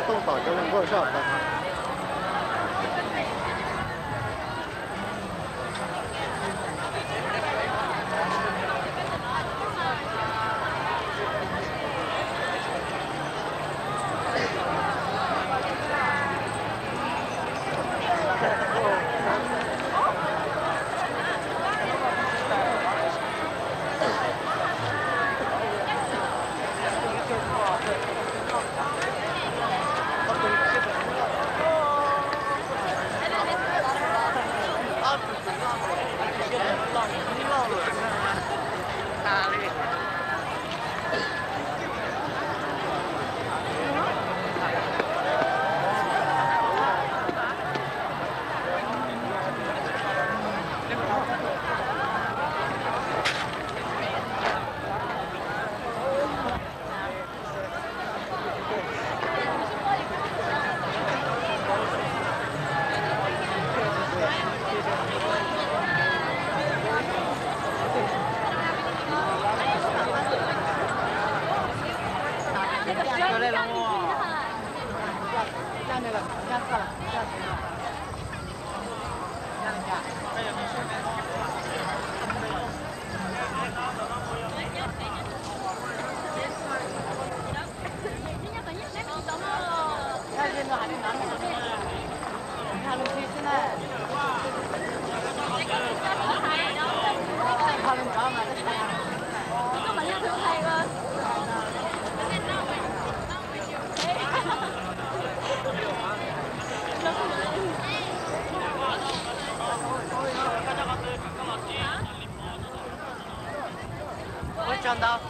交通法交通过上的。真的。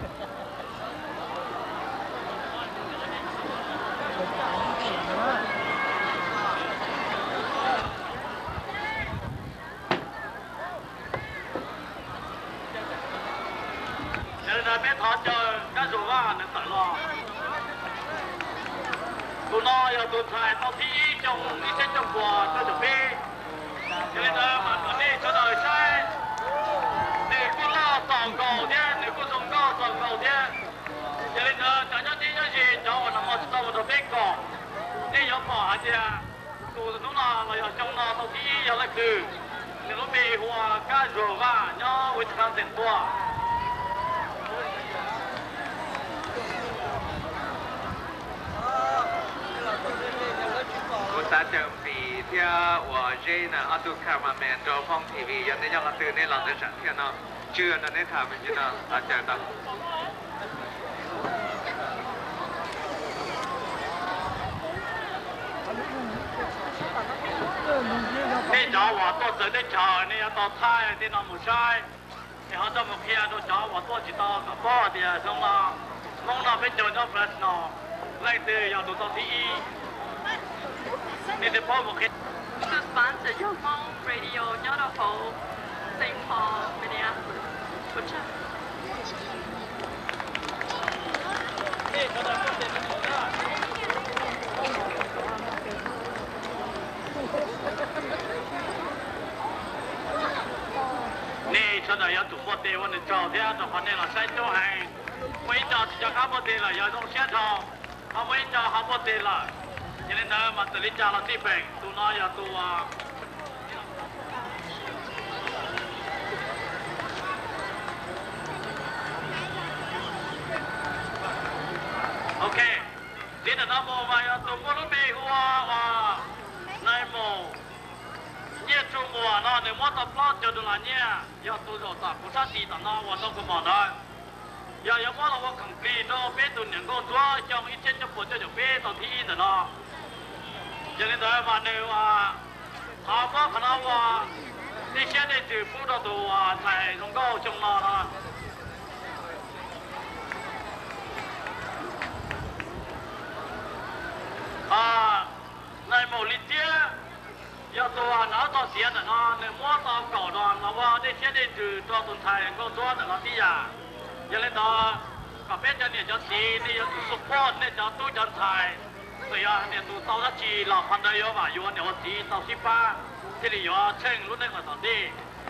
Nên là biết họ chờ các dù va nên tự lo. Tụi nó giờ tụi thầy tao thi trong đi trên trong quà cho được biết. Cho nên là mà tụi đi cho đời sai. Nếu cô lo tổng cầu thế, nếu cô dùng cao tổng cầu thế. Cho nên là chẳng cho tí cho gì cho mà nằm ở trong một bên cỏ. Nếu có bỏ hả chứ tụi nó là ở trong nó tao thi giờ là cứ. Nếu nó bị hoa các dù va nhớ với thằng tiền tua. ta chậm thì theo của Jay là auto cameraman cho phong TV cho nên là từ nên là để sản theo nó chưa là nên thả mình như nào ta chờ ta nên cho họ tôi tới đây chờ nên tôi thay thì nó một sai thì họ cho một kia tôi cho họ tôi chỉ to cả bao thì xong là mong là phải chờ nó fresh nó lại từ giờ tôi thi nên để phô một cái Because sponsor your phone radio nhớ đâu phố St. Paul, Minneapolis. Good job. nè cho này tụ bộ đề vấn đề cho thế cho phần này là sai chỗ hay mấy cho các bộ đề là giờ trong xe thọ họ mấy cho họ bộ đề là cho nên là mà tự lý cha là tí bệnh tụ nó giờ tụ ok đi là nó mồ mà tụ bộ nó bị hoa và này mồ nhé trung mùa nó nếu mà tập lót cho được là nhé giờ tụ rồi tập cũng sát đi tập nó và nó cũng bỏ đó giờ giờ mà nó cầm kỳ nó biết tụ những con chúa trong ít trên trong bộ cho được biết tụ thi nữa nó cho nên là mà nếu họ có khả năng đi xe đi từ phố đó tụ thầy không có trong nó đó này một lít tía giờ tụ nó tao xé nữa nó nếu mà tao cầu đó nó đi xe đi từ cho tụ thầy không có nữa nó đi à cho nên đó cả bên cho nên cho xí đi cho tụ support nên cho tụ cho thầy rồi nên tụ tao đã chỉ là phần đây rồi mà yêu nên họ chỉ tao xí ba thì là yêu chênh lúc này mà tao đi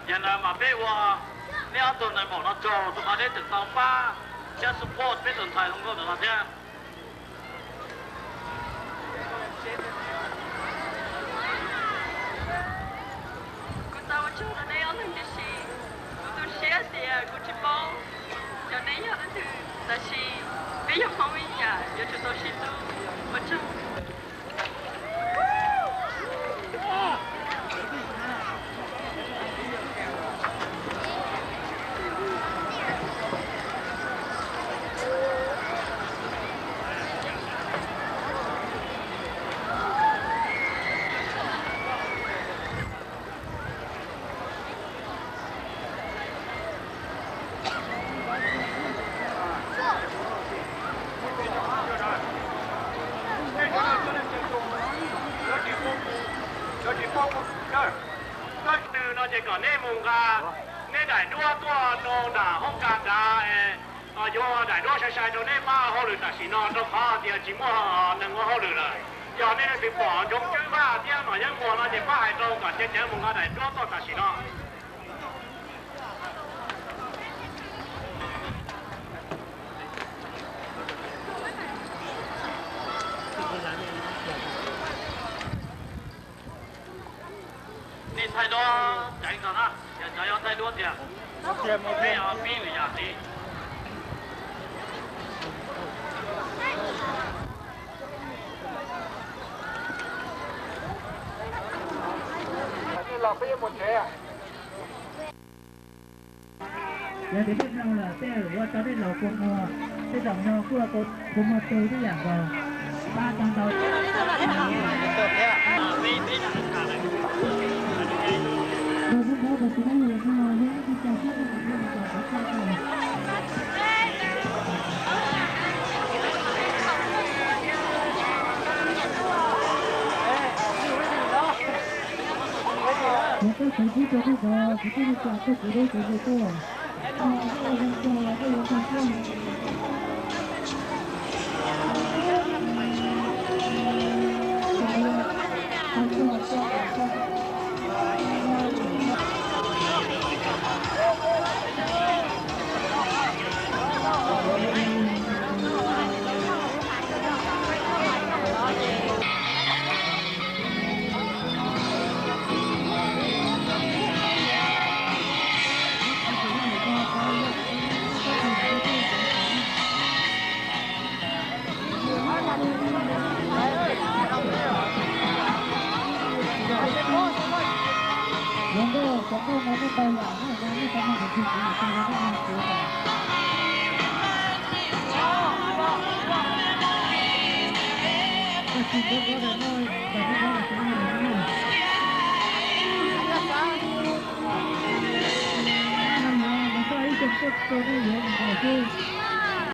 giờ là mà biếtว่าเนี่ยตอนไหนบอกเราโจตอนนี้ถึงตอนป้าจะ support เป็นคนไทยของเราเดี๋ยวเราเนี่ย Cô tao ở chỗ này ở bên đây cô share thì cô chỉ bảo cho nên giờ từ là chị bây giờ không biết giờ giờ chúng tôi sẽ tu một chút từ nó chỉ có nên mùng gà nên đại đua tua nông đà hông gà đà do đại đua sai sai cho nên mà họ được là chỉ nó đâu khó thì chỉ mua nâng họ được rồi giờ nên bị bỏ giống chứ ba tiếng nói những mùa nó chỉ ba hai đâu cả trên những mùng gà đại đua tua là chỉ nó你太多整上啦，人有太多点，没有比你压低。你浪费một chế à? Giờ thì biết đâu là xe hữu cho đến lầu quân mua cái dòng nho cua cột cùng một từ cái dạng vào 300 đầu. Rồi lúc đó thì đã hiểu ra những cái trò chơi của mình là có 做那个不是那个做骨头做做做，啊，这个做了这个做做。能够能够到养那那方面的去，大家都能学的。这是中国的那在中国的什么人呢？那么，我们在一种各个的原因，我就。